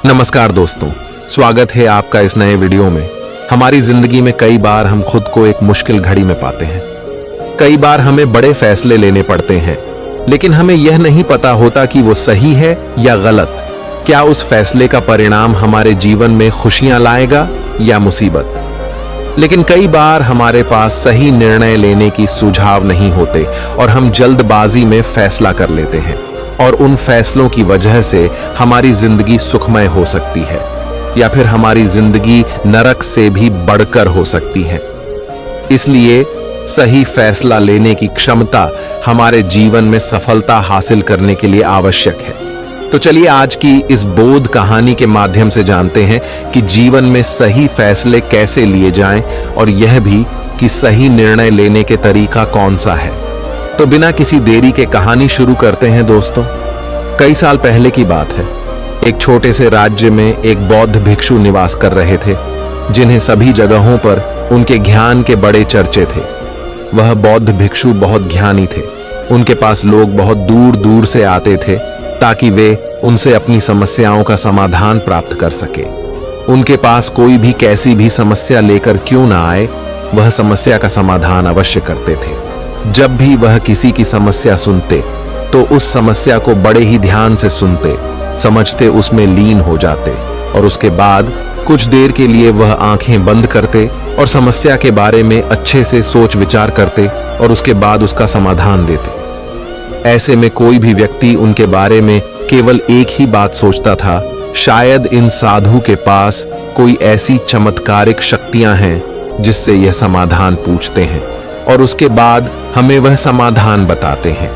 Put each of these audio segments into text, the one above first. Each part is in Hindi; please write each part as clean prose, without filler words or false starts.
नमस्कार दोस्तों, स्वागत है आपका इस नए वीडियो में। हमारी जिंदगी में कई बार हम खुद को एक मुश्किल घड़ी में पाते हैं। कई बार हमें बड़े फैसले लेने पड़ते हैं, लेकिन हमें यह नहीं पता होता कि वो सही है या गलत। क्या उस फैसले का परिणाम हमारे जीवन में खुशियां लाएगा या मुसीबत। लेकिन कई बार हमारे पास सही निर्णय लेने की सुझाव नहीं होते और हम जल्दबाजी में फैसला कर लेते हैं, और उन फैसलों की वजह से हमारी जिंदगी सुखमय हो सकती है या फिर हमारी जिंदगी नरक से भी बढ़कर हो सकती है। इसलिए सही फैसला लेने की क्षमता हमारे जीवन में सफलता हासिल करने के लिए आवश्यक है। तो चलिए आज की इस बोध कहानी के माध्यम से जानते हैं कि जीवन में सही फैसले कैसे लिए जाएं, और यह भी कि सही निर्णय लेने के तरीका कौन सा है। तो बिना किसी देरी के कहानी शुरू करते हैं दोस्तों। कई साल पहले की बात है। एक छोटे से राज्य में एक बौद्ध भिक्षु निवास कर रहे थे, जिन्हें सभी जगहों पर उनके ज्ञान के बड़े चर्चे थे। वह बौद्ध भिक्षु बहुत ज्ञानी थे। उनके पास लोग बहुत दूर दूर से आते थे ताकि वे उनसे अपनी समस्याओं का समाधान प्राप्त कर सके। उनके पास कोई भी कैसी भी समस्या लेकर क्यों ना आए, वह समस्या का समाधान अवश्य करते थे। जब भी वह किसी की समस्या सुनते तो उस समस्या को बड़े ही ध्यान से सुनते, समझते, उसमें लीन हो जाते, और उसके बाद कुछ देर के लिए वह आंखें बंद करते और समस्या के बारे में अच्छे से सोच विचार करते और उसके बाद उसका समाधान देते। ऐसे में कोई भी व्यक्ति उनके बारे में केवल एक ही बात सोचता था, शायद इन साधु के पास कोई ऐसी चमत्कारिक शक्तियां हैं जिससे यह समाधान पूछते हैं और उसके बाद हमें वह समाधान बताते हैं।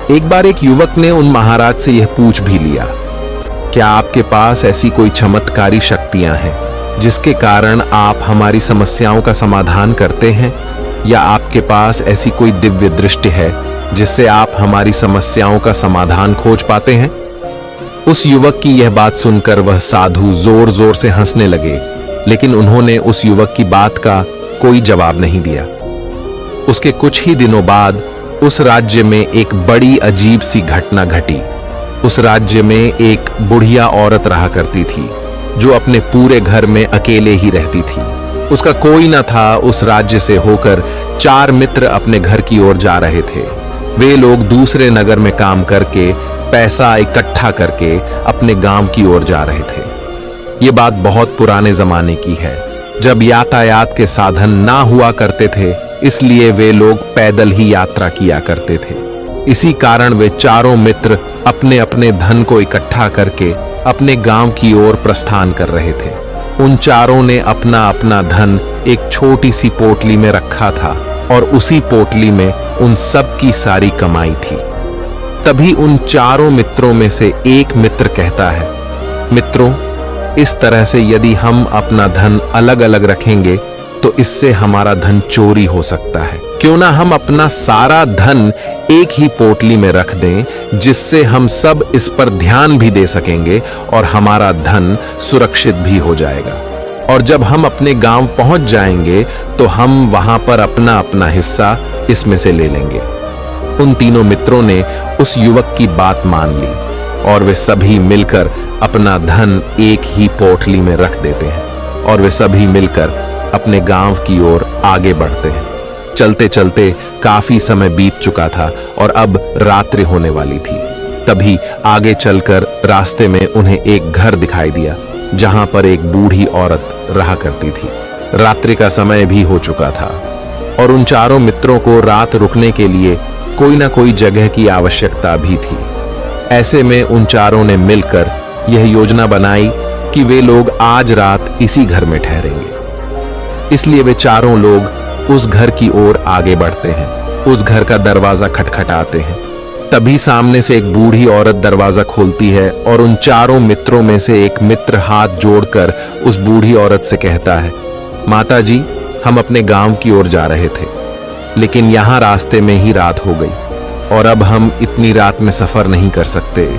एक बार एक युवक ने उन महाराज से यह पूछ भी लिया, क्या आपके पास ऐसी कोई चमत्कारी शक्तियां हैं जिसके कारण आप हमारी समस्याओं का समाधान करते हैं, या आपके पास ऐसी कोई दिव्य दृष्टि है जिससे आप हमारी समस्याओं का समाधान खोज पाते हैं। उस युवक की यह बात सुनकर वह साधु जोर जोर से हंसने लगे, लेकिन उन्होंने उस युवक की बात का कोई जवाब नहीं दिया। उसके कुछ ही दिनों बाद उस राज्य में एक बड़ी अजीब सी घटना घटी। उस राज्य में एक बुढ़िया औरत रहा करती थी, जो अपने पूरे घर में अकेले ही रहती थी। उसका कोई न था। उस राज्य से होकर 4 मित्र अपने घर की ओर जा रहे थे। वे लोग दूसरे नगर में काम करके पैसा इकट्ठा करके अपने गांव की ओर जा रहे थे। ये बात बहुत पुराने जमाने की है, जब यातायात के साधन ना हुआ करते थे, इसलिए वे लोग पैदल ही यात्रा किया करते थे। इसी कारण वे चारों मित्र अपने अपने धन को इकट्ठा करके अपने गांव की ओर प्रस्थान कर रहे थे। उन चारों ने अपना अपना धन एक छोटी सी पोटली में रखा था, और उसी पोटली में उन सब की सारी कमाई थी। तभी उन चारों मित्रों में से एक मित्र कहता है, मित्रों, इस तरह से यदि हम अपना धन अलग अलग रखेंगे तो इससे हमारा धन चोरी हो सकता है। क्यों ना हम अपना सारा धन एक ही पोटली में रख दें, जिससे हम सब इस पर ध्यान भी दे सकेंगे और हमारा धन सुरक्षित भी हो जाएगा। और जब हम अपने गांव पहुंच जाएंगे तो हम वहां पर अपना अपना हिस्सा इसमें से ले लेंगे। उन तीनों मित्रों ने उस युवक की बात मान ली और वे सभी मिलकर अपना धन एक ही पोटली में रख देते हैं, और वे सभी मिलकर अपने गांव की ओर आगे बढ़ते हैं। चलते चलते काफी समय बीत चुका था और अब रात्रि होने वाली थी। तभी आगे चलकर रास्ते में उन्हें एक घर दिखाई दिया, जहां पर एक बूढ़ी औरत रहा करती थी। रात्रि का समय भी हो चुका था और उन चारों मित्रों को रात रुकने के लिए कोई ना कोई जगह की आवश्यकता भी थी। ऐसे में उन चारों ने मिलकर यह योजना बनाई कि वे लोग आज रात इसी घर में ठहरेंगे। इसलिए वे चारों लोग उस घर की ओर आगे बढ़ते हैं। उस घर का दरवाजा खटखटाते हैं। तभी सामने से एक बूढ़ी औरत दरवाजा खोलती है और उन चारों मित्रों में से एक मित्र हाथ जोड़कर उस बूढ़ी औरत से कहता है, माता जी, हम अपने गांव की ओर जा रहे थे, लेकिन यहाँ रास्ते में ही रात हो गई और अब हम इतनी रात में सफर नहीं कर सकते।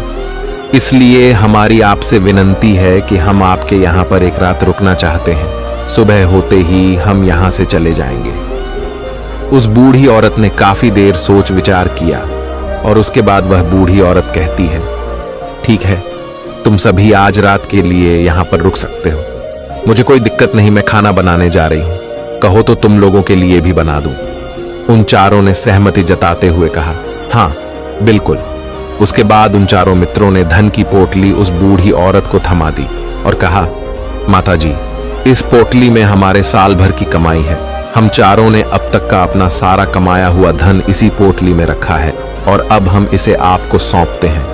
इसलिए हमारी आपसे विनती है कि हम आपके यहाँ पर एक रात रुकना चाहते हैं। सुबह होते ही हम यहां से चले जाएंगे। उस बूढ़ी औरत ने काफी देर सोच विचार किया और उसके बाद वह बूढ़ी औरत कहती है, ठीक है, तुम सभी आज रात के लिए यहाँ पर रुक सकते हो। मुझे कोई दिक्कत नहीं, मैं खाना बनाने जा रही हूँ। कहो तो तुम लोगों के लिए भी बना दूं। उन चारों ने सहमति जताते हुए कहा, हाँ बिल्कुल। उसके बाद उन चारों मित्रों ने धन की पोटली उस बूढ़ी औरत को थमा दी और कहा, माता जी, इस पोटली में हमारे साल भर की कमाई है। हम चारों ने अब तक का अपना सारा कमाया हुआ धन इसी पोटली में रखा है और अब हम इसे आपको सौंपते हैं,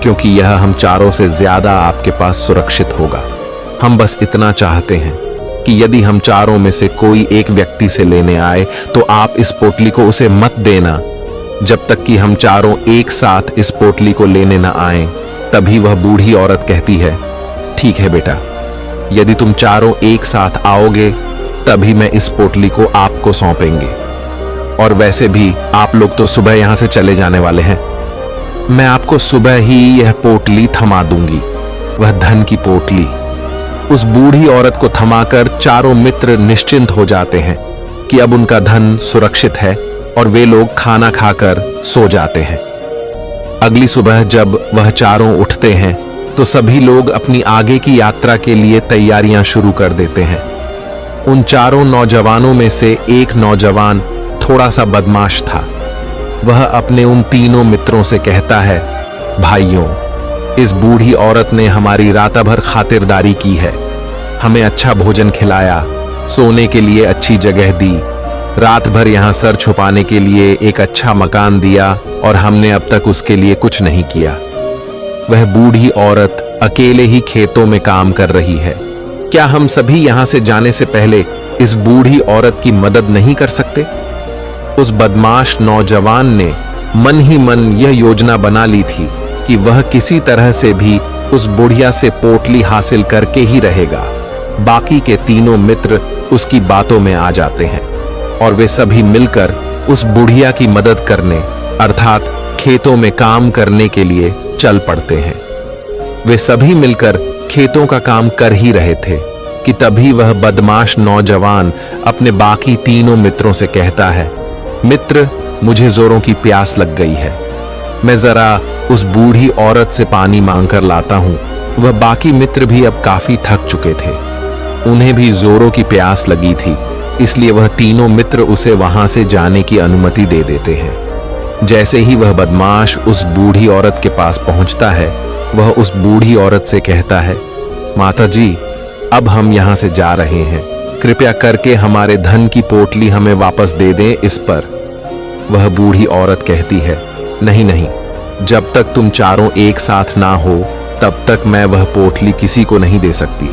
क्योंकि यह हम चारों से ज्यादा आपके पास सुरक्षित होगा। हम बस इतना चाहते हैं कि यदि हम चारों में से कोई एक व्यक्ति से लेने आए तो आप इस पोटली को उसे मत देना जब तक कि हम चारों एक साथ इस पोटली को लेने न आए। तभी वह बूढ़ी औरत कहती है, ठीक है बेटा, यदि तुम चारों एक साथ आओगे तभी मैं इस पोटली को आपको सौंपेंगे। और वैसे भी आप लोग तो सुबह यहां से चले जाने वाले हैं। मैं आपको सुबह ही यह पोटली थमा दूंगी, वह धन की पोटली। उस बूढ़ी औरत को थमाकर चारों मित्र निश्चिंत हो जाते हैं कि अब उनका धन सुरक्षित है और वे लोग खाना खाकर सो जाते हैं। अगली सुबह जब वह चारों उठते हैं तो सभी लोग अपनी आगे की यात्रा के लिए तैयारियां शुरू कर देते हैं। उन चारों नौजवानों में से एक नौजवान थोड़ा सा बदमाश था। वह अपने उन तीनों मित्रों से कहता है, भाइयों, इस बूढ़ी औरत ने हमारी रात भर खातिरदारी की है, हमें अच्छा भोजन खिलाया, सोने के लिए अच्छी जगह दी, रात भर यहाँ सर छुपाने के लिए एक अच्छा मकान दिया और हमने अब तक उसके लिए कुछ नहीं किया। वह बूढ़ी औरत अकेले ही खेतों में काम कर रही है। क्या हम सभी यहाँ से जाने से पहले इस बूढ़ी औरत की मदद नहीं कर सकते? उस बदमाश नौजवान ने मन ही मन यह योजना बना ली थी कि वह किसी तरह से भी उस बुढ़िया से पोटली हासिल करके ही रहेगा। बाकी के तीनों मित्र उसकी बातों में आ जाते हैं और वे सभी मिलकर उस बुढ़िया की मदद करने अर्थात खेतों में काम करने के लिए चल पड़ते हैं। वे सभी मिलकर खेतों का काम कर ही रहे थे कि तभी वह बदमाश नौजवान अपने बाकी तीनों मित्रों से कहता है, मित्र, मुझे जोरों की प्यास लग गई है, मैं जरा उस बूढ़ी औरत से पानी मांगकर लाता हूं। वह बाकी मित्र भी अब काफी थक चुके थे, उन्हें भी जोरों की प्यास लगी थी, इसलिए वह तीनों मित्र उसे वहां से जाने की अनुमति दे देते हैं। जैसे ही वह बदमाश उस बूढ़ी औरत के पास पहुंचता है, वह उस बूढ़ी औरत से कहता है, माता जी, अब हम यहां से जा रहे हैं, कृपया करके हमारे धन की पोटली हमें वापस दे दें। इस पर वह बूढ़ी औरत कहती है, नहीं नहीं, जब तक तुम चारों एक साथ ना हो तब तक मैं वह पोटली किसी को नहीं दे सकती।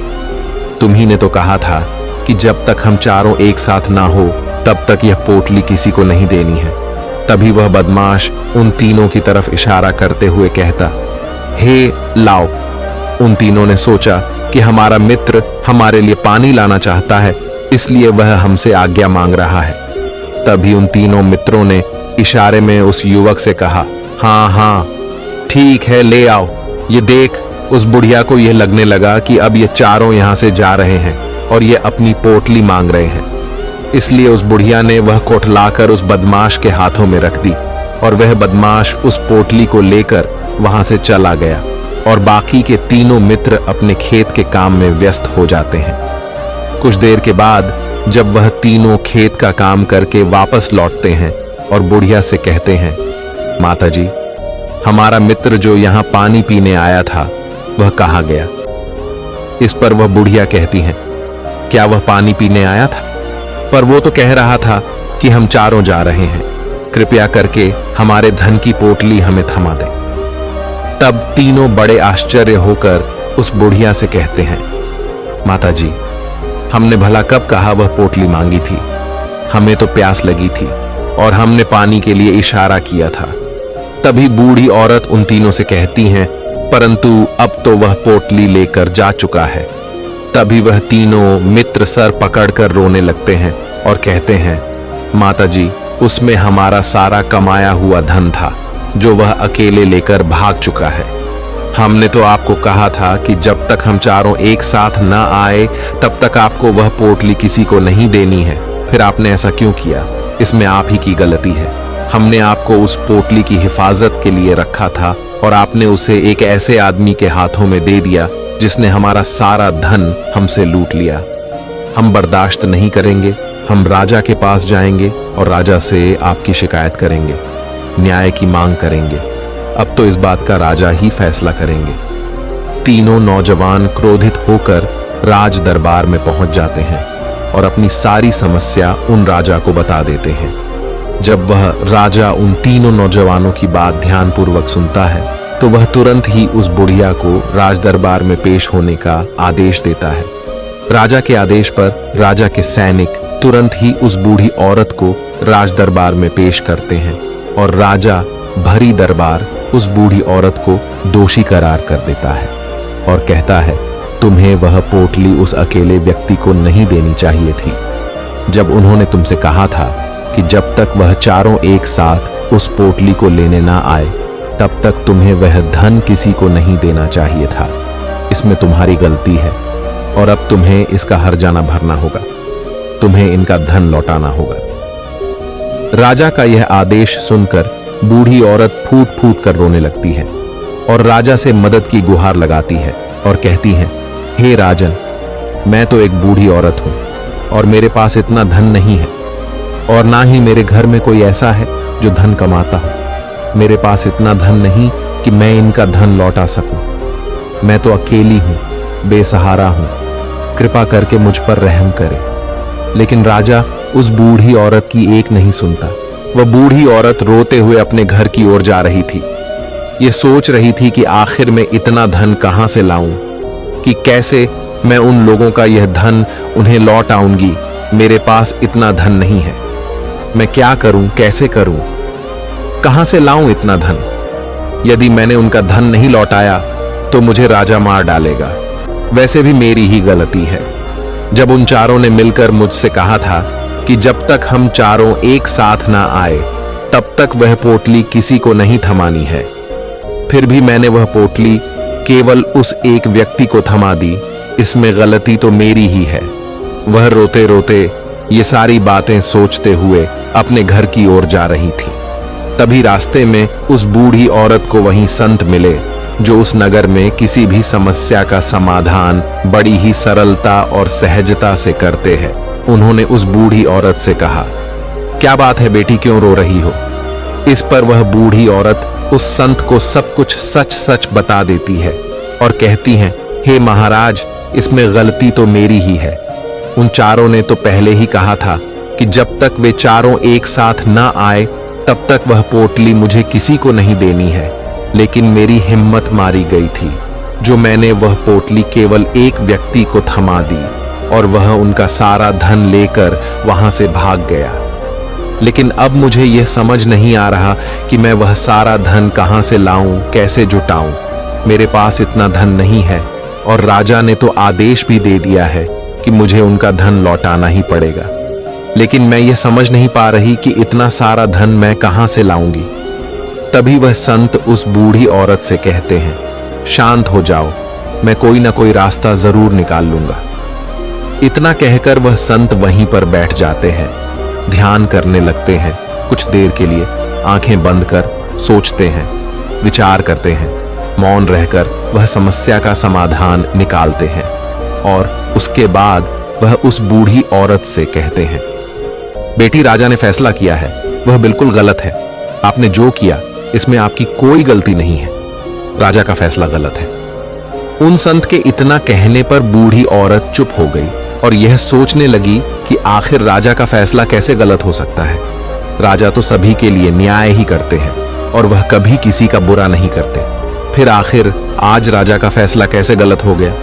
तुम्ही ने तो कहा था कि जब तक हम चारों एक साथ ना हो तब तक यह पोटली किसी को नहीं देनी है। तभी वह बदमाश उन तीनों की तरफ इशारा करते हुए कहता, हे लाओ। उन तीनों ने सोचा कि हमारा मित्र हमारे लिए पानी लाना चाहता है, इसलिए वह हमसे आज्ञा मांग रहा है। तभी उन तीनों मित्रों ने इशारे में उस युवक से कहा, हाँ हाँ ठीक है, ले आओ। ये देख, उस बुढ़िया को यह लगने लगा कि अब ये चारों यहां से जा रहे हैं और ये अपनी पोटली मांग रहे हैं, इसलिए उस बुढ़िया ने वह कोट लाकर उस बदमाश के हाथों में रख दी और वह बदमाश उस पोटली को लेकर वहां से चला गया और बाकी के तीनों मित्र अपने खेत के काम में व्यस्त हो जाते हैं। कुछ देर के बाद जब वह तीनों खेत का काम करके वापस लौटते हैं और बुढ़िया से कहते हैं, माता जी, हमारा मित्र जो यहाँ पानी पीने आया था वह कहाँ गया? इस पर वह बुढ़िया कहती हैं, क्या वह पानी पीने आया था? पर वो तो कह रहा था कि हम चारों जा रहे हैं, कृपया करके हमारे धन की पोटली हमें थमा दें। तब तीनों बड़े आश्चर्य होकर उस बुढ़िया से कहते हैं, माता जी, हमने भला कब कहा वह पोटली मांगी थी? हमें तो प्यास लगी थी और हमने पानी के लिए इशारा किया था। तभी बूढ़ी औरत उन तीनों से कहती हैं, परंतु अब तो वह पोटली लेकर जा चुका है। तभी वह तीनों मित्र सर पकड़कर रोने लगते हैं और कहते हैं, माता जी, उसमें हमारा सारा कमाया हुआ धन था जो वह अकेले लेकर भाग चुका है। हमने तो आपको कहा था कि जब तक हम चारों एक साथ न आए तब तक आपको वह पोटली किसी को नहीं देनी है, फिर आपने ऐसा क्यों किया? इसमें आप ही की गलती है। हमने आपको उस पोटली की हिफाजत के लिए रखा था और आपने उसे एक ऐसे आदमी के हाथों में दे दिया जिसने हमारा सारा धन हमसे लूट लिया। हम बर्दाश्त नहीं करेंगे, हम राजा के पास जाएंगे और राजा से आपकी शिकायत करेंगे, न्याय की मांग करेंगे। अब तो इस बात का राजा ही फैसला करेंगे। तीनों नौजवान क्रोधित होकर राज दरबार में पहुंच जाते हैं और अपनी सारी समस्या उन राजा को बता देते हैं। जब वह राजा उन तीनों नौजवानों की बात ध्यानपूर्वक सुनता है तो वह तुरंत ही उस बुढ़िया को राज दरबार में पेश होने का आदेश देता है। राजा के आदेश पर राजा के सैनिक तुरंत ही उस बूढ़ी औरत को राज दरबार में पेश करते हैं और राजा भरी दरबार उस बूढ़ी औरत को दोषी करार कर देता है और कहता है, तुम्हें वह पोटली उस अकेले व्यक्ति को नहीं देनी चाहिए थी। जब उन्होंने तुमसे कहा था कि जब तक वह चारों एक साथ उस पोटली को लेने ना आए तब तक तुम्हें वह धन किसी को नहीं देना चाहिए था। इसमें तुम्हारी गलती है और अब तुम्हें इसका हर्जाना भरना होगा, तुम्हें इनका धन लौटाना होगा। राजा का यह आदेश सुनकर बूढ़ी औरत फूट फूट कर रोने लगती है और राजा से मदद की गुहार लगाती है और कहती है, हे राजन, मैं तो एक बूढ़ी औरत हूं और मेरे पास इतना धन नहीं है और ना ही मेरे घर में कोई ऐसा है जो धन कमाता हो। मेरे पास इतना धन नहीं कि मैं इनका धन लौटा सकूं। मैं तो अकेली हूं, बेसहारा हूं, कृपा करके मुझ पर रहम करे। लेकिन राजा उस बूढ़ी औरत की एक नहीं सुनता। वह बूढ़ी औरत रोते हुए अपने घर की ओर जा रही थी। ये सोच रही थी कि आखिर में इतना धन कहां से लाऊं, कि कैसे मैं उन लोगों का यह धन उन्हें लौट आऊंगी। मेरे पास इतना धन नहीं है, मैं क्या करूं, कैसे करूं, कहां से लाऊं इतना धन। यदि मैंने उनका धन नहीं लौटाया तो मुझे राजा मार डालेगा। वैसे भी मेरी ही गलती है। जब उन चारों ने मिलकर मुझसे कहा था कि जब तक हम चारों एक साथ ना आए तब तक वह पोटली किसी को नहीं थमानी है, फिर भी मैंने वह पोटली केवल उस एक व्यक्ति को थमा दी। इसमें गलती तो मेरी ही है। वह रोते रोते ये सारी बातें सोचते हुए अपने घर की ओर जा रही थी। तभी रास्ते में उस बूढ़ी औरत को वहीं संत मिले जो उस नगर में किसी भी समस्या का समाधान बड़ी ही सरलता और सहजता से करते हैं। उन्होंने उस बूढ़ी औरत से कहा, क्या बात है बेटी, क्यों रो रही हो? इस पर वह बूढ़ी औरत उस संत को सब कुछ सच सच बता देती है और कहती है, हे महाराज, इसमें गलती तो मेरी ही है। उन चारों ने तो पहले ही कहा था कि जब तक वे चारों एक साथ ना आए तब तक वह पोटली मुझे किसी को नहीं देनी है, लेकिन मेरी हिम्मत मारी गई थी जो मैंने वह पोटली केवल एक व्यक्ति को थमा दी और वह उनका सारा धन लेकर वहां से भाग गया। लेकिन अब मुझे यह समझ नहीं आ रहा कि मैं वह सारा धन कहां से लाऊं, कैसे जुटाऊं। मेरे पास इतना धन नहीं है और राजा ने तो आदेश भी दे दिया है कि मुझे उनका धन लौटाना ही पड़ेगा। लेकिन मैं ये समझ नहीं पा रही कि इतना सारा धन मैं कहां से लाऊंगी। तभी वह संत उस बूढ़ी औरत से कहते हैं, शांत हो जाओ, मैं कोई ना कोई रास्ता जरूर निकाल लूंगा। इतना कहकर वह संत वहीं पर बैठ जाते हैं, ध्यान करने लगते हैं। कुछ देर के लिए आंखें बंद कर सोचते हैं, विचार करते हैं। मौन रहकर वह समस्या का समाधान निकालते हैं और उसके बाद वह उस बूढ़ी औरत से कहते हैं, बेटी, राजा ने फैसला किया है, वह बिल्कुल गलत है। आपने जो किया इसमें आपकी कोई गलती नहीं है। राजा का फैसला गलत है। उन संत के इतना कहने पर बूढ़ी औरत चुप हो गई और यह सोचने लगी कि आखिर राजा का फैसला कैसे गलत हो सकता है। राजा तो सभी के लिए न्याय ही करते हैं और वह कभी किसी का बुरा नहीं करते। फिर आखिर आज राजा का फैसला कैसे गलत हो गया?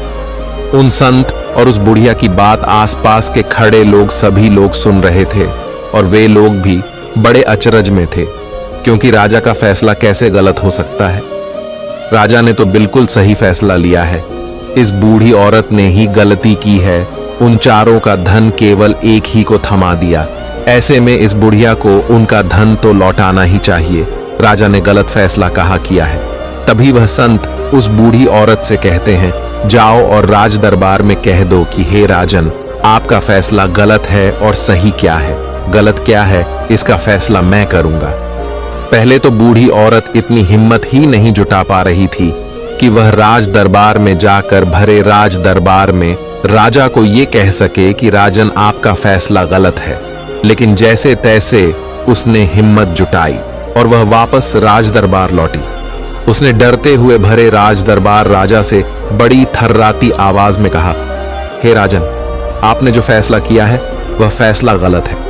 उन संत और उस बुढ़िया की बात आसपास के खड़े लोग सभी लोग सुन रहे थे और वे लोग भी बड़े अचरज में थे, क्योंकि राजा का फैसला कैसे गलत हो सकता है। राजा ने तो बिल्कुल सही फैसला लिया है। इस बूढ़ी औरत ने ही गलती की है, उन चारों का धन केवल एक ही को थमा दिया। ऐसे में इस बुढ़िया को उनका धन तो लौटाना ही चाहिए। राजा ने गलत फैसला कहा किया है। तभी वह संत उस बूढ़ी औरत से कहते हैं, जाओ और राज दरबार में कह दो कि हे राजन, आपका फैसला गलत है और सही क्या है, गलत क्या है, इसका फैसला मैं करूंगा। पहले तो बूढ़ी औरत इतनी हिम्मत ही नहीं जुटा पा रही थी कि वह राज दरबार में जाकर भरे राज दरबार में राजा को ये कह सके कि राजन आपका फैसला गलत है। लेकिन जैसे तैसे उसने हिम्मत जुटाई और वह वापस राज दरबार लौटी। उसने डरते हुए भरे राज दरबार राजा से बड़ी थर्राती आवाज में कहा, हे राजन, आपने जो फैसला किया है वह फैसला गलत है।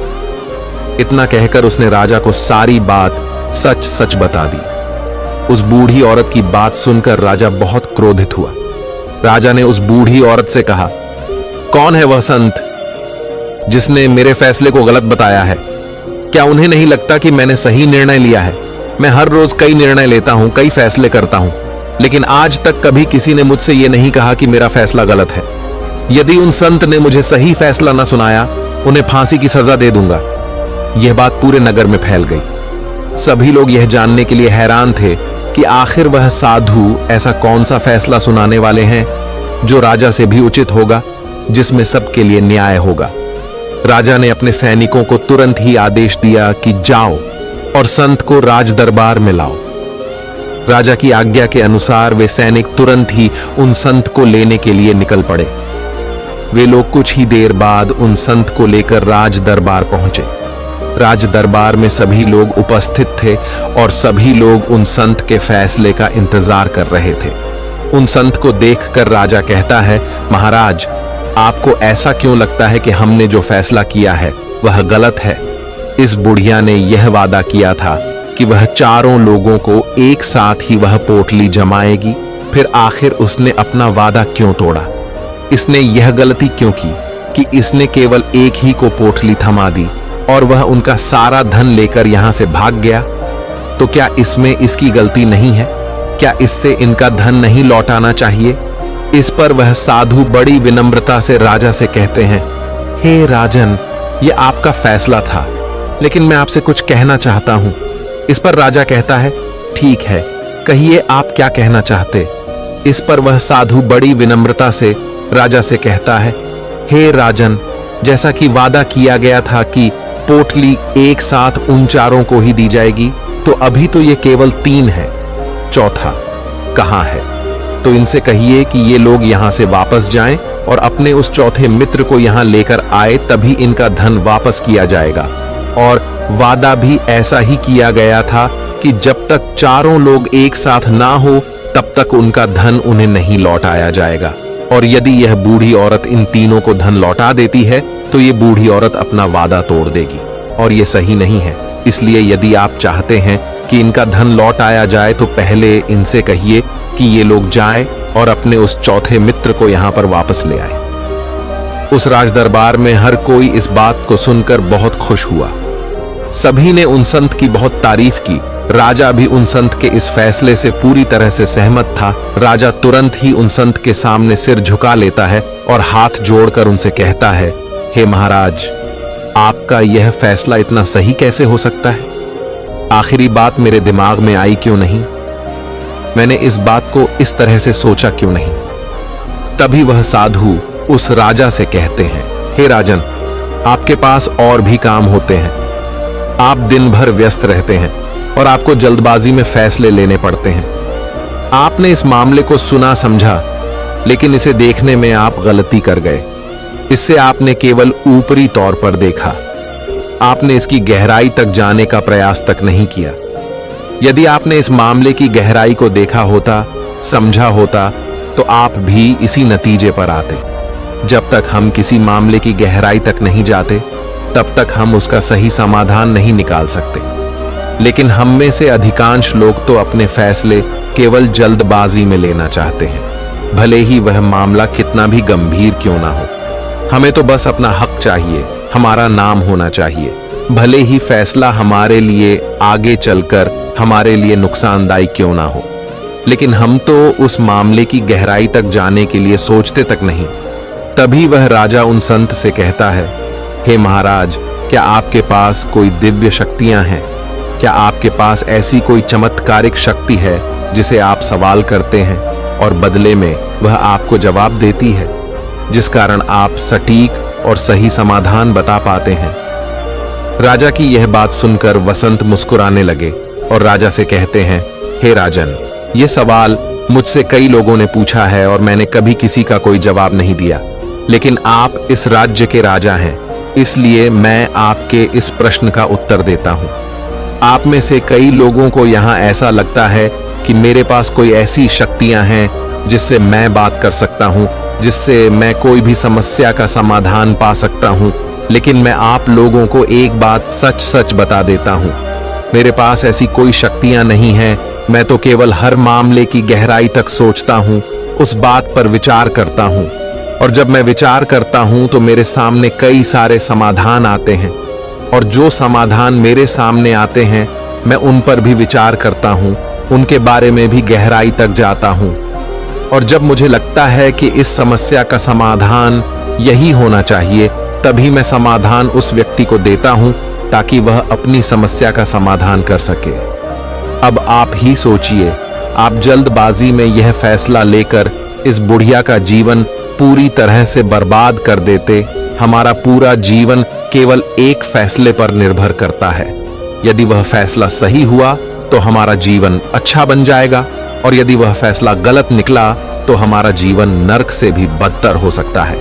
इतना कहकर उसने राजा को सारी बात सच सच बता दी। उस बूढ़ी औरत की बात सुनकर राजा बहुत क्रोधित हुआ। राजा ने उस बूढ़ी औरत से कहा, कौन है वह संत जिसने मेरे फैसले को गलत बताया है? क्या उन्हें नहीं लगता कि मैंने सही निर्णय लिया है? मैं हर रोज कई निर्णय लेता हूं, कई फैसले करता हूं, लेकिन आज तक कभी किसी ने मुझसे यह नहीं कहा कि मेरा फैसला गलत है। यदि उन संत ने मुझे सही फैसला न सुनाया, उन्हें फांसी की सजा दे दूंगा। यह बात पूरे नगर में फैल गई। सभी लोग यह जानने के लिए हैरान थे कि आखिर वह साधु ऐसा कौन सा फैसला सुनाने वाले हैं जो राजा से भी उचित होगा, जिसमें सबके लिए न्याय होगा। राजा ने अपने सैनिकों को तुरंत ही आदेश दिया कि जाओ और संत को राज दरबार में लाओ। राजा की आज्ञा के अनुसार वे सैनिक तुरंत ही उन संत को लेने के लिए निकल पड़े। वे लोग कुछ ही देर बाद उन संत को लेकर राज दरबार पहुंचे। राज दरबार में सभी लोग उपस्थित थे और सभी लोग उन संत के फैसले का इंतजार कर रहे थे। उन संत को देखकर राजा कहता है, महाराज, आपको ऐसा क्यों लगता है कि हमने जो फैसला किया है वह गलत है? इस बुढ़िया ने यह वादा किया था कि वह चारों लोगों को एक साथ ही वह पोटली जमाएगी, फिर आखिर उसने अपना वादा क्यों तोड़ा? इसने यह गलती क्यों की कि इसने केवल एक ही को पोटली थमा दी और वह उनका सारा धन लेकर यहां से भाग गया? तो क्या इसमें इसकी गलती नहीं है? क्या इससे इनका धन नहीं लौटाना चाहिए? इस पर वह साधु बड़ी विनम्रता से राजा से कहते हैं, हे राजन, यह आपका फैसला था, लेकिन मैं आपसे कुछ कहना चाहता हूं। इस पर राजा कहता है, ठीक है, कहिए आप क्या कहना चाहते। इस पर वह साधु बड़ी विनम्रता से राजा से कहता है, हे राजन, जैसा कि वादा किया गया था कि पोटली एक साथ उन चारों को ही दी जाएगी, तो अभी तो ये केवल 3 है। चौथा कहां है? तो इनसे कहिए कि ये लोग यहां से वापस जाएं और अपने उस चौथे मित्र को यहां लेकर आए, तभी इनका धन वापस किया जाएगा। और वादा भी ऐसा ही किया गया था कि जब तक चारों लोग एक साथ ना हो तब तक उनका धन उन्हें नहीं लौटाया जाएगा। और यदि यह बूढ़ी औरत इन तीनों को धन लौटा देती है तो ये बूढ़ी औरत अपना वादा तोड़ देगी और ये सही नहीं है। इसलिए यदि आप चाहते हैं कि इनका धन लौट आया जाए तो पहले इनसे कहिए कि ये लोग जाएं और अपने उस चौथे मित्र को यहां पर वापस ले आए। उस राज दरबार में हर कोई इस बात को सुनकर बहुत खुश हुआ। सभी ने उन संत की बहुत तारीफ की। राजा भी उन संत के इस फैसले से पूरी तरह से सहमत था। राजा तुरंत ही उन संत के सामने सिर झुका लेता है और हाथ जोड़कर उनसे कहता है, हे महाराज, आपका यह फैसला इतना सही कैसे हो सकता है? आखिरी बात मेरे दिमाग में आई क्यों नहीं? मैंने इस बात को इस तरह से सोचा क्यों नहीं? तभी वह साधु उस राजा से कहते हैं, हे राजन, आपके पास और भी काम होते हैं। आप दिन भर व्यस्त रहते हैं और आपको जल्दबाजी में फैसले लेने पड़ते हैं। आपने इस मामले को सुना समझा, लेकिन इसे देखने में आप गलती कर गए। इससे आपने केवल ऊपरी तौर पर देखा। आपने इसकी गहराई तक जाने का प्रयास तक नहीं किया। यदि आपने इस मामले की गहराई को देखा होता, समझा होता, तो आप भी इसी नतीजे पर आते। जब तक हम किसी मामले की गहराई तक नहीं जाते, तब तक हम उसका सही समाधान नहीं निकाल सकते। लेकिन हम में से अधिकांश लोग तो अपने फैसले केवल जल्दबाजी में लेना चाहते हैं, भले ही वह मामला कितना भी गंभीर क्यों ना हो। हमें तो बस अपना हक चाहिए, हमारा नाम होना चाहिए, भले ही फैसला हमारे लिए आगे चलकर हमारे लिए नुकसानदायी क्यों ना हो। लेकिन हम तो उस मामले की गहराई तक जाने के लिए सोचते तक नहीं। तभी वह राजा उन संत से कहता है, हे महाराज, क्या आपके पास कोई दिव्य शक्तियां हैं? क्या आपके पास ऐसी कोई चमत्कारिक शक्ति है जिसे आप सवाल करते हैं और बदले में वह आपको जवाब देती है, जिस कारण आप सटीक और सही समाधान बता पाते हैं? राजा की यह बात सुनकर वसंत मुस्कुराने लगे और राजा से कहते हैं, हे राजन, ये सवाल मुझसे कई लोगों ने पूछा है और मैंने कभी किसी का कोई जवाब नहीं दिया, लेकिन आप इस राज्य के राजा हैं, इसलिए मैं आपके इस प्रश्न का उत्तर देता हूं। आप में से कई लोगों को यहां ऐसा लगता है कि मेरे पास कोई ऐसी शक्तियां हैं जिससे मैं बात कर सकता हूं, जिससे मैं कोई भी समस्या का समाधान पा सकता हूं, लेकिन मैं आप लोगों को एक बात सच सच बता देता हूं, मेरे पास ऐसी कोई शक्तियां नहीं हैं। मैं तो केवल हर मामले की गहराई तक सोचता हूं, उस बात पर विचार करता हूं, और जब मैं विचार करता हूं तो मेरे सामने कई सारे समाधान आते हैं, और जो समाधान मेरे सामने आते हैं मैं उन पर भी विचार करता हूं, उनके बारे में भी गहराई तक जाता हूं, और जब मुझे लगता है कि इस समस्या का समाधान यही होना चाहिए, तभी मैं समाधान उस व्यक्ति को देता हूं ताकि वह अपनी समस्या का समाधान कर सके। अब आप ही सोचिए, आप जल्दबाजी में यह फैसला लेकर इस बुढ़िया का जीवन पूरी तरह से बर्बाद कर देते। हमारा पूरा जीवन केवल एक फैसले पर निर्भर करता है। यदि वह फैसला सही हुआ तो हमारा जीवन अच्छा बन जाएगा, और यदि वह फैसला गलत निकला तो हमारा जीवन नर्क से भी बदतर हो सकता है।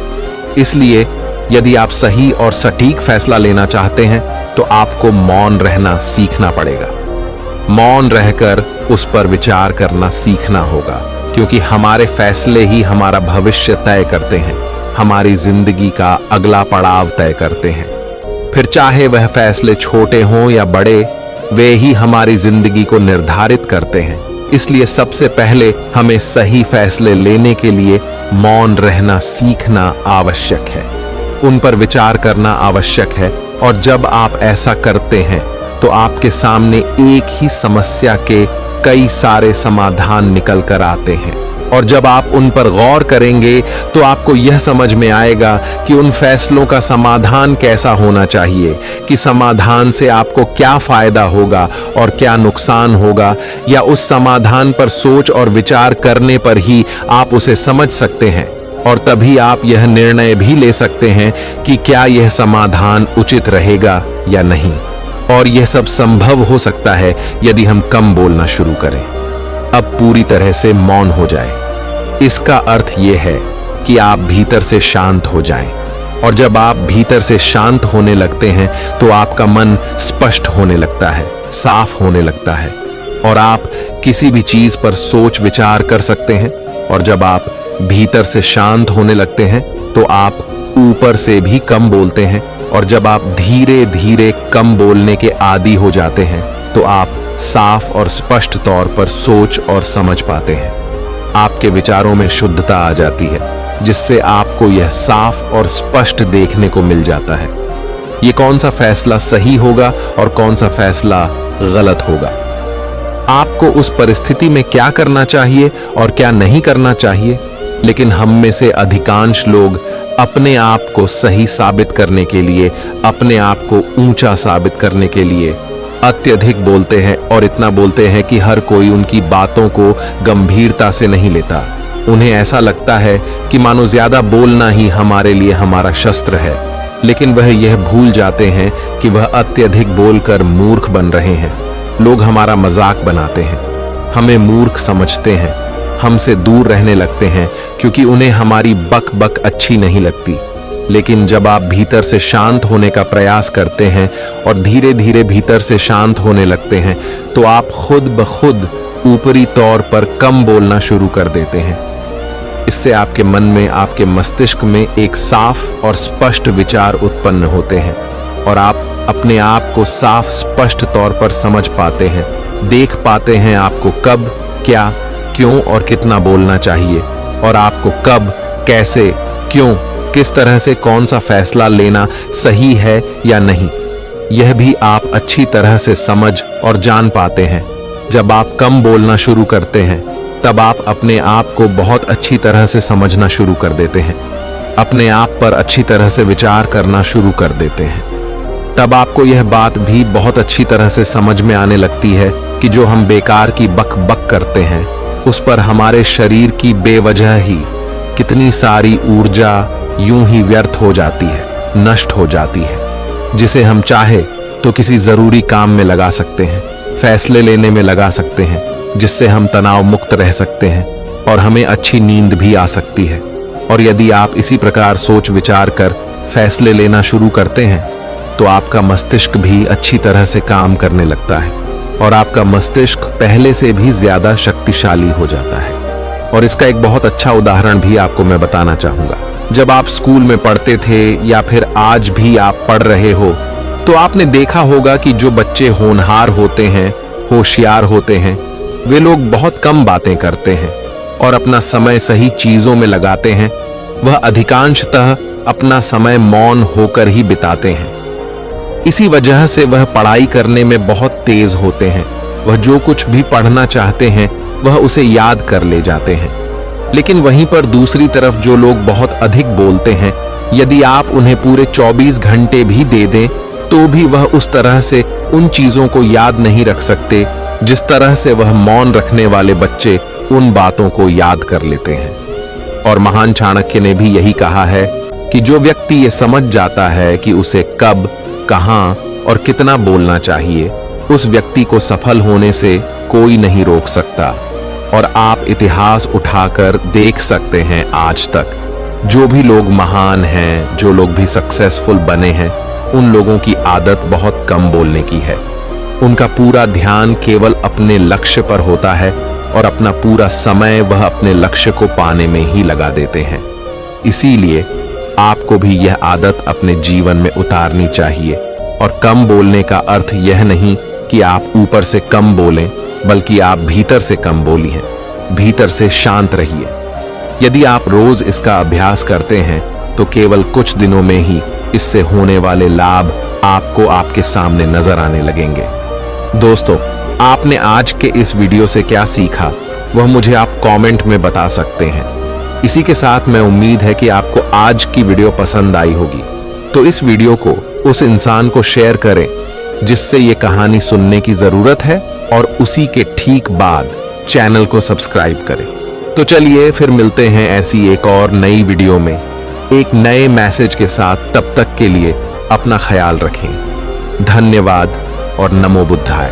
इसलिए यदि आप सही और सटीक फैसला लेना चाहते हैं तो आपको मौन रहना सीखना पड़ेगा। मौन रहकर उस पर विचार करना सीखना होगा, क्योंकि हमारे फैसले ही हमारा भविष्य तय करते हैं, हमारी जिंदगी का अगला पड़ाव तय करते हैं। फिर चाहे वह फैसले छोटे हों या बड़े, वे ही हमारी जिंदगी को निर्धारित करते हैं। इसलिए सबसे पहले हमें सही फैसले लेने के लिए मौन रहना सीखना आवश्यक है, उन पर विचार करना आवश्यक है, और जब आप ऐसा करते हैं तो आपके सामने एक ही समस्या के कई सारे समाधान निकल कर आते हैं, और जब आप उन पर गौर करेंगे तो आपको यह समझ में आएगा कि उन फैसलों का समाधान कैसा होना चाहिए, कि समाधान से आपको क्या फायदा होगा और क्या नुकसान होगा, या उस समाधान पर सोच और विचार करने पर ही आप उसे समझ सकते हैं, और तभी आप यह निर्णय भी ले सकते हैं कि क्या यह समाधान उचित रहेगा या नहीं। और यह सब संभव हो सकता है यदि हम कम बोलना शुरू करें, अब पूरी तरह से मौन हो जाए। इसका अर्थ यह है कि आप भीतर से शांत हो जाएं, और जब आप भीतर से शांत होने लगते हैं तो आपका मन स्पष्ट होने लगता है, साफ होने लगता है, और आप किसी भी चीज पर सोच विचार कर सकते हैं। और जब आप भीतर से शांत होने लगते हैं तो आप ऊपर से भी कम बोलते हैं, और जब आप धीरे धीरे कम बोलने के आदी हो जाते हैं तो आप साफ और स्पष्ट तौर पर सोच और समझ पाते हैं। आपके विचारों में शुद्धता आ जाती है, जिससे आपको यह साफ और स्पष्ट देखने को मिल जाता है ये कौन सा फैसला सही होगा और कौन सा फैसला गलत होगा। आपको उस परिस्थिति में क्या करना चाहिए और क्या नहीं करना चाहिए। लेकिन हम में से अधिकांश लोग अपने आप को सही साबित करने के लिए, अपने आप को ऊंचा साबित करने के लिए अत्यधिक बोलते हैं, और इतना बोलते हैं कि हर कोई उनकी बातों को गंभीरता से नहीं लेता। उन्हें ऐसा लगता है कि मानो ज्यादा बोलना ही हमारे लिए हमारा शस्त्र है, लेकिन वह यह भूल जाते हैं कि वह अत्यधिक बोलकर मूर्ख बन रहे हैं। लोग हमारा मजाक बनाते हैं, हमें मूर्ख समझते हैं, हमसे दूर रहने लगते हैं क्योंकि उन्हें हमारी बक बक अच्छी नहीं लगती। लेकिन जब आप भीतर से शांत होने का प्रयास करते हैं और धीरे धीरे भीतर से शांत होने लगते हैं तो आप खुद ब खुद ऊपरी तौर पर कम बोलना शुरू कर देते हैं। इससे आपके मन में, आपके मस्तिष्क में एक साफ और स्पष्ट विचार उत्पन्न होते हैं, और आप अपने आप को साफ स्पष्ट तौर पर समझ पाते हैं, देख पाते हैं आपको कब, क्या, क्यों और कितना बोलना चाहिए, और आपको कब, कैसे, क्यों, किस तरह से कौन सा फैसला लेना सही है या नहीं, यह भी आप अच्छी तरह से समझ और जान पाते हैं। जब आप कम बोलना शुरू करते हैं तब आप अपने आप को बहुत अच्छी तरह से समझना शुरू कर देते हैं, अपने आप पर अच्छी तरह से विचार करना शुरू कर देते हैं। तब आपको यह बात भी बहुत अच्छी तरह से समझ में आने लगती है कि जो हम बेकार की बक बक करते हैं उस पर हमारे शरीर की बेवजह ही कितनी सारी ऊर्जा यूं ही व्यर्थ हो जाती है, नष्ट हो जाती है, जिसे हम चाहे तो किसी जरूरी काम में लगा सकते हैं। फैसले लेने में लगा सकते हैं, जिससे हम तनाव मुक्त रह सकते हैं और हमें अच्छी नींद भी आ सकती है। और यदि आप इसी प्रकार सोच विचार कर फैसले लेना शुरू करते हैं तो आपका मस्तिष्क भी अच्छी तरह से काम करने लगता है और आपका मस्तिष्क पहले से भी ज्यादा शक्तिशाली हो जाता है। और इसका एक बहुत अच्छा उदाहरण भी आपको मैं बताना चाहूंगा। जब आप स्कूल में पढ़ते थे या फिर आज भी आप पढ़ रहे हो तो आपने देखा होगा कि जो बच्चे होनहार होते हैं, होशियार होते हैं, वे लोग बहुत कम बातें करते हैं और अपना समय सही चीजों में लगाते हैं। वह अधिकांशतः अपना समय मौन होकर ही बिताते हैं। इसी वजह से वह पढ़ाई करने में बहुत तेज होते हैं। वह जो कुछ भी पढ़ना चाहते हैं वह उसे याद कर ले जाते हैं। लेकिन वहीं पर दूसरी तरफ जो लोग बहुत अधिक बोलते हैं, यदि आप उन्हें पूरे 24 घंटे भी दे दें तो भी वह उस तरह से उन चीजों को याद नहीं रख सकते जिस तरह से वह मौन रखने वाले बच्चे उन बातों को याद कर लेते हैं। और महान चाणक्य ने भी यही कहा है कि जो व्यक्ति ये समझ जाता है कि उसे कब, कहां और कितना बोलना चाहिए, उस व्यक्ति को सफल होने से कोई नहीं रोक सकता। और आप इतिहास उठाकर देख सकते हैं, आज तक जो भी लोग महान हैं, जो लोग भी सक्सेसफुल बने हैं, उन लोगों की आदत बहुत कम बोलने की है। उनका पूरा ध्यान केवल अपने लक्ष्य पर होता है और अपना पूरा समय वह अपने लक्ष्य को पाने में ही लगा देते हैं। इसीलिए आपको भी यह आदत अपने जीवन में उतारनी चाहिए। और कम बोलने का अर्थ यह नहीं कि आप ऊपर से कम बोलें, बल्कि आप भीतर से कम बोलिए, भीतर से शांत रहिए। यदि आप रोज इसका अभ्यास करते हैं तो केवल कुछ दिनों में ही इससे होने वाले लाभ आपको आपके सामने नजर आने लगेंगे। दोस्तों, आपने आज के इस वीडियो से क्या सीखा वह मुझे आप कमेंट में बता सकते हैं। इसी के साथ मैं उम्मीद है कि आपको आज की वीडियो पसंद आई होगी, तो इस वीडियो को उस इंसान को शेयर करें जिससे ये कहानी सुनने की जरूरत है और उसी के ठीक बाद चैनल को सब्सक्राइब करें। तो चलिए फिर मिलते हैं ऐसी एक और नई वीडियो में एक नए मैसेज के साथ। तब तक के लिए अपना ख्याल रखें। धन्यवाद और नमो बुद्धाय।